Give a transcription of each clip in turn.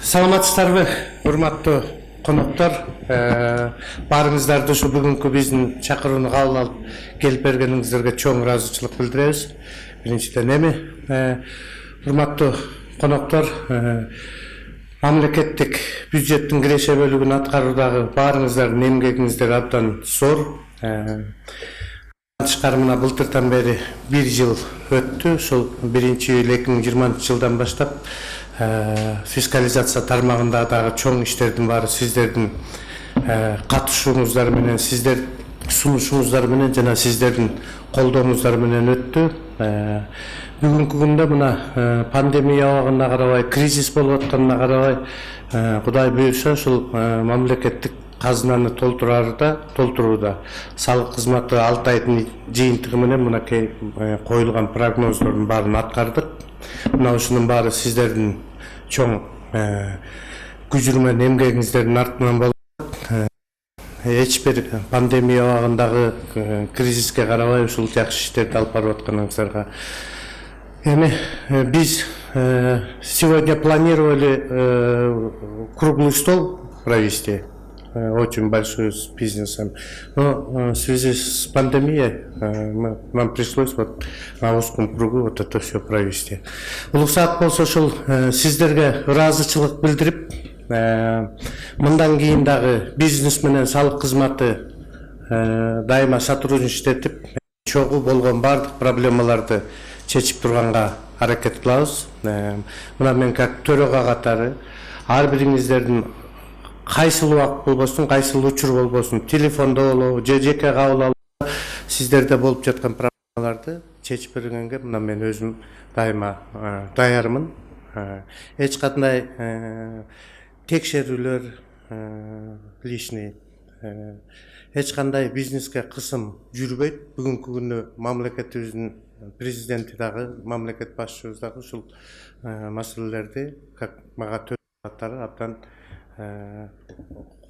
Саламатсыздарбы, урматтуу коноктор. Баарыңыздарды ушу бүгүнкү биздин чакырууну кабыл алып келип бергениңиздерге чоң ыраазычылык билдиребиз. Биринчиден урматтуу коноктор, мамлекеттик бюджеттин киреше бөлүгүн аткаруудагы баарыңыздардын эмгегиңиздер абдан зор. Тышкары мына былтыртан бери 1 жыл өттү. Ушул 1-июль 2020 жылдан баштап фискализация тармагында дагы чоң иштердин баары сиздердин катышууңуздар менен, сиздер сунушуңуздар менен жана сиздердин колдооңуздар менен өттү. Бүгүнкү күндө мына пандемия абагына карабай, кризис болуп атканына карабай, Кудай буйруса ушул мамлекеттик казынаны толтурууда салык кызматы 6 айдын жыйынтыгы менен мынакей коюлган прогноздордун баарын аткардык. Мына ушунун баары сиздердин чоң күжүр менен эмгегиңиздердин артынан болуп, эч бир пандемия абагындагы кризиске карабай ушул жакшы иштерди алып барып атканыңыздарга. Эми биз сегодня планировали круглый стол провести, очень большой, с бизнесом. Но в связи с пандемией нам пришлось вот на узком кругу вот это все провести. Улуксаат болсо ушул сиздерге ыраазычылык билдирип, мындан кийин дагы бизнес менен салык кызматы дайыма сотрудничать этип, чогуу болгон бардык проблемаларды чечип турганга аракет кылабыз. Мына мен как төрага катары ар бириңиздердин кайсыл убакыт болбосун, кайсыл учур болбосун, телефондо болобу же жеке кабыл алып сиздерде болуп жаткан проблемаларды чечип бергенге мына мен өзүм дайыма даярмын. Эч кандай текшерүүлөр лишний, эч кандай бизнеске кысым жүрбөйт. Бүгүнкү күндө мамлекетибиздин президенти дагы, мамлекет башчыбыз дагы ушул маселелерди как мага төрөттөрү абдан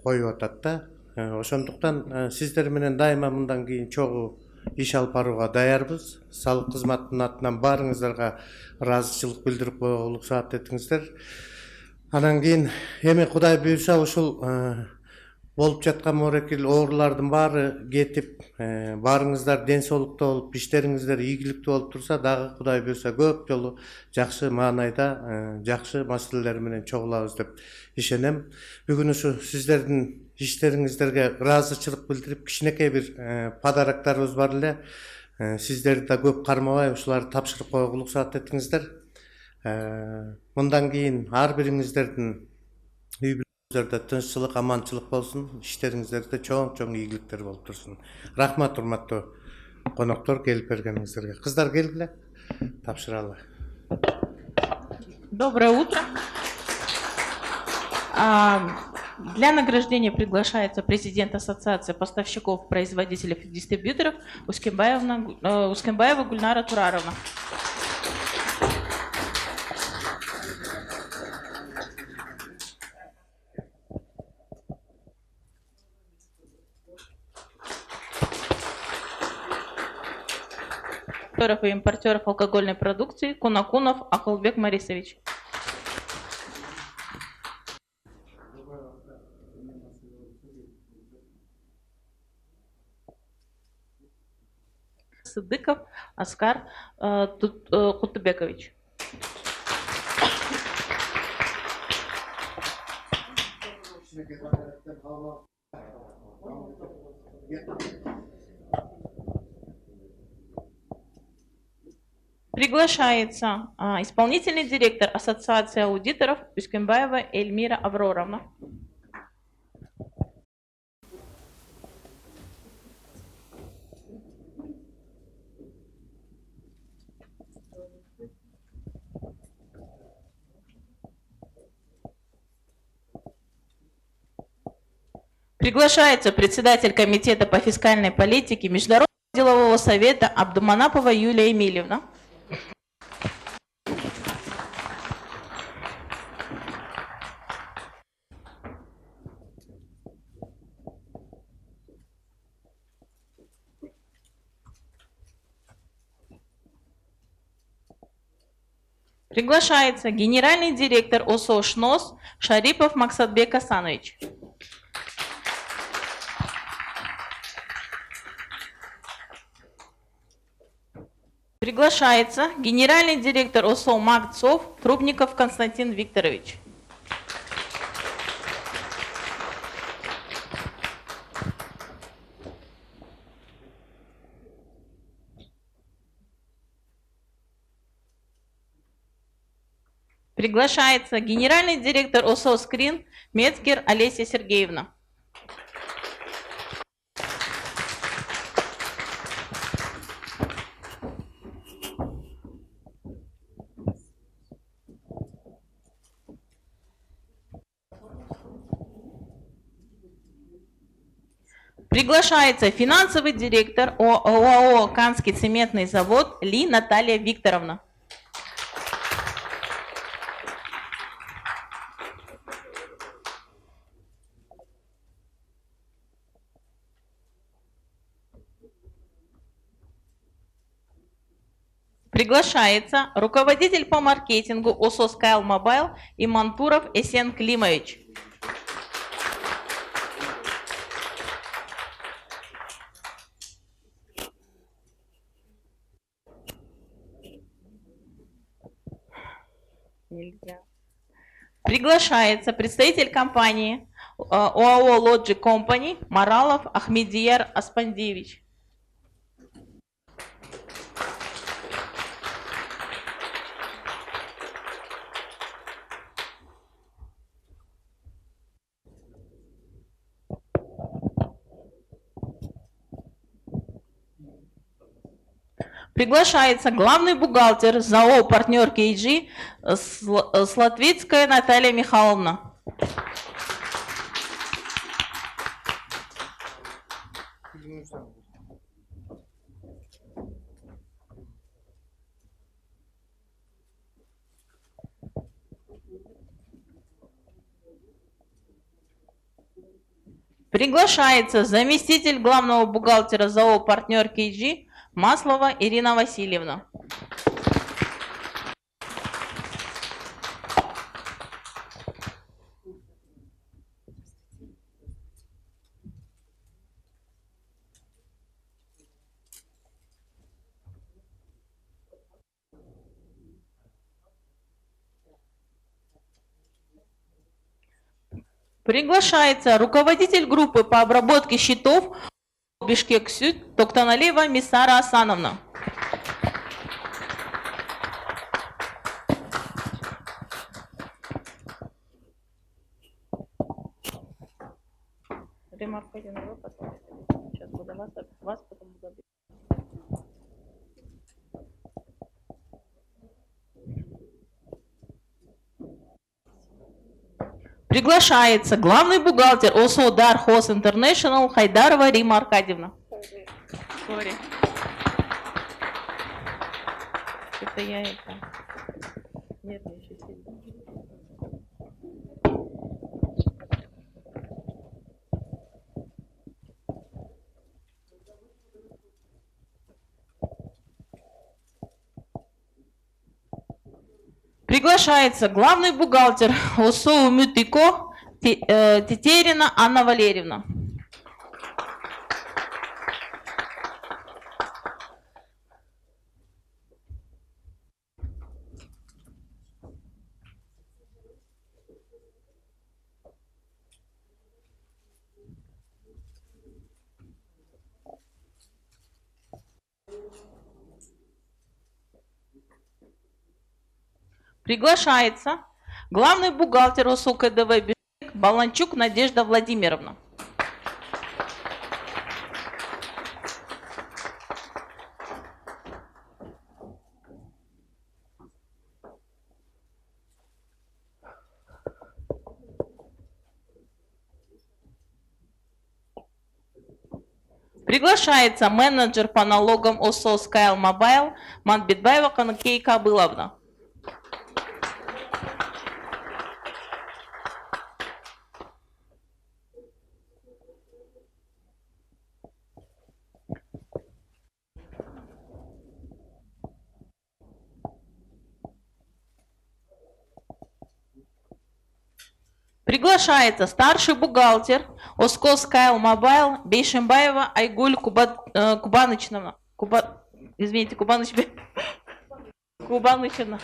коюп атат да. Ошондуктан сиздер менен дайыма мындан кийин чогуу иш алып барууга даярбыз. Салык кызматынын атынан баарыңыздарга ыраазычылык билдирип коюуга уруксаат этиңиздер. Анан кийин эми Кудай буйруса ушул болуп жаткан морекил оорулардын баары кетип, баарыңыздар ден соолукта болуп, иштериңиздер ийгиликтүү болуп турса дагы Кудай буйруса көп жолу жакшы маанайда жакшы маселелер менен чогулабыз деп ишенем. Бүгүн ушу сиздердин иштериңиздерге ыраазычылык билдирип, кичинекей бир подароктарыбыз бар эле. Сиздерди да көп кармабай ушуларды тапшырып коюуга уруксаат этиңиздер. Мындан кийин ар бириңиздердин үй бүлөңүздөрдө тынччылык, аманчылык болсун, иштериңиздерде чоң ийгиликтер болуп турсун. Рахмат урматтуу коноктор, келип бергениңиздерге. Кыздар келгиле, тапшыралы. Доброе утро. Для награждения приглашается президент Ассоциации поставщиков, производителей и дистрибьюторов Ускенбаева Гульнара Тураровна. И импортеров алкогольной продукции Кунакунов Ахулбек Марисович. Сыдыков Оскар Кутубекович. Приглашается исполнительный директор Ассоциации аудиторов Ускенбаева Эльмира Авроровна. Приглашается председатель комитета по фискальной политике Международного делового совета Абдуманапова Юлия Эмильевна. Приглашается генеральный директор ОСО ШНОС Шарипов Максатбек Асанович. Приглашается генеральный директор ОСО МАГЦОВ Трубников Константин Викторович. Приглашается генеральный директор ОСО «Скрин» Мецгер Олеся Сергеевна. Приглашается финансовый директор ОАО «Канский цементный завод» Ли Наталья Викторовна. Приглашается руководитель по маркетингу ОСО Скайл Мобайл Имантуров Эсен Климович. Приглашается представитель компании ОАО Logic Company Маралов Ахмедияр Аспандевич. Приглашается главный бухгалтер ЗАО «Партнер КG» Слатвицкая Наталья Михайловна. Приглашается заместитель главного бухгалтера ЗАО «Партнер КG» Маслова Ирина Васильевна. Приглашается руководитель группы по обработке счетов Бишкек-Сюд Токтаналиева Мисара Асановна. Ремарка один, потом. Сейчас буду вас потом буду. Приглашается главный бухгалтер ОСО Дархоз Интернешнл Хайдарова Рима Аркадьевна. Sorry. Это я это нервничаю сильно. Приглашается главный бухгалтер ОСО Умютико Тетерина Анна Валерьевна. Приглашается главный бухгалтер ОСО КДВ Бишкек Баланчук Надежда Владимировна. Приглашается менеджер по налогам ОСО Скайл Мобайл Манбетбаева Канакей Кабыловна. Приглашается старший бухгалтер Оскол Скайл Мобайл Бейшембаева Айгуль Кубанычевна. Извините, Кубанычевна.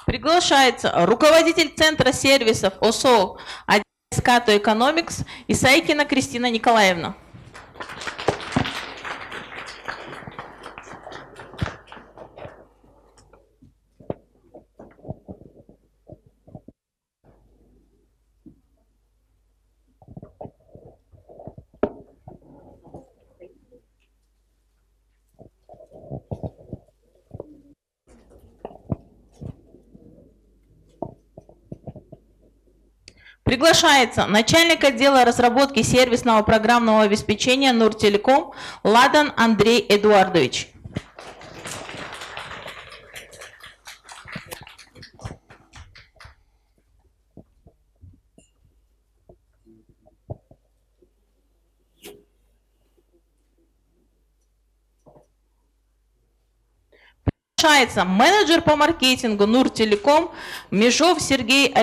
Приглашается руководитель Центра сервисов ОСО Скато Экономикс Исайкина Кристина Николаевна. Приглашается начальник отдела разработки сервисного программного обеспечения Нуртелеком Ладан Андрей Эдуардович. Приглашается менеджер по маркетингу Нуртелеком Межов Сергей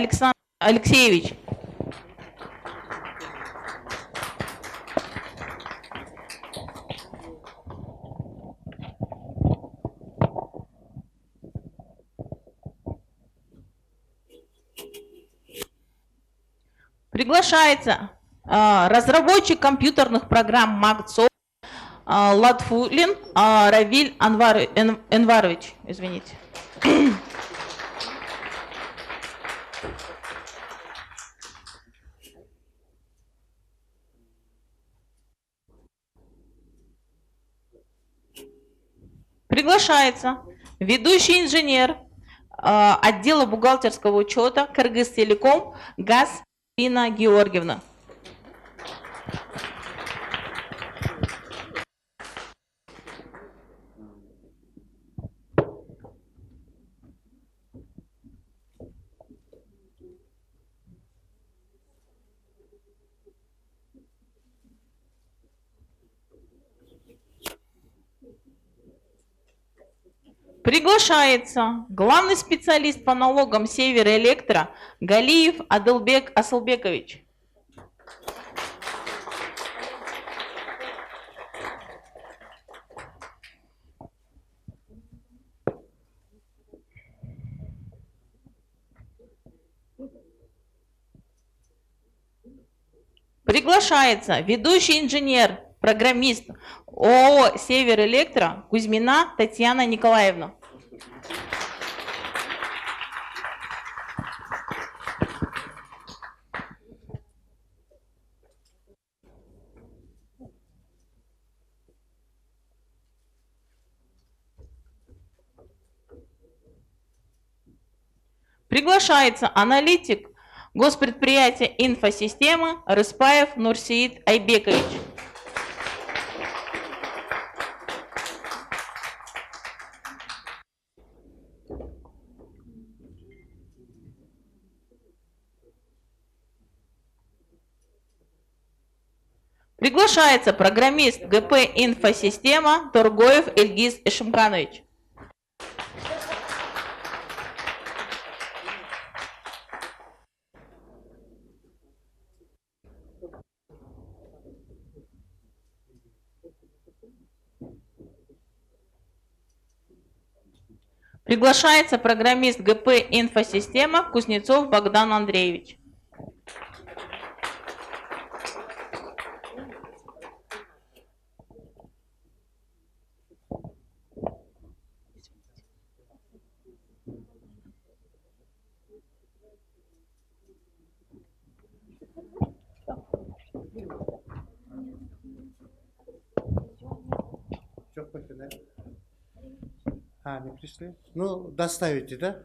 Алексеевич. Приглашается разработчик компьютерных программ МакСофт Латфулин Равиль Энварович. Извините. Приглашается ведущий инженер отдела бухгалтерского учета Кыргызтелеком ГАЗ Ирина Георгиевна. Приглашается главный специалист по налогам Североэлектро Галиев Адылбек Асылбекович. Приглашается ведущий инженер, программист ООО «Североэлектро» Кузьмина Татьяна Николаевна. Приглашается аналитик госпредприятия инфосистемы Рыспаев Нурсиит Айбекович. Приглашается программист ГП «Инфосистема» Торгоев Эльгиз Эшимканович. Приглашается программист ГП «Инфосистема» Кузнецов Богдан Андреевич. Не пришли? Ну, доставите, да?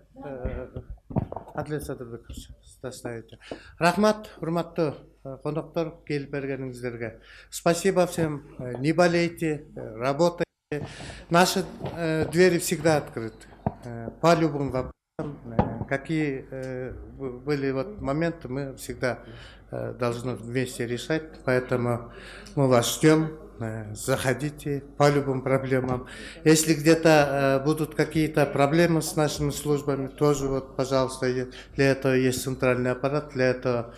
Адлет Садырбекович, доставите. Рахмат, урматтуу коноктор, келип бергениңиздерге. Спасибо всем. Не болейте, работайте. Наши двери всегда открыты. По любым вопросам. какие были вот моменты, мы всегда должны вместе решать, поэтому мы вас ждем. Заходите по любым проблемам. Если где-то будут какие-то проблемы с нашими службами, тоже вот, пожалуйста, для этого есть центральный аппарат, для этого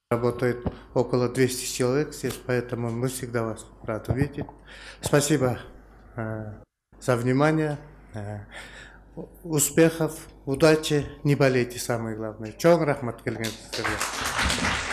работает около 200 человек здесь, поэтому мы всегда вас рады видеть. Спасибо за внимание. Успехов, удачи, не болейте, самое главное. Чоң рахмат келгенсіздерге.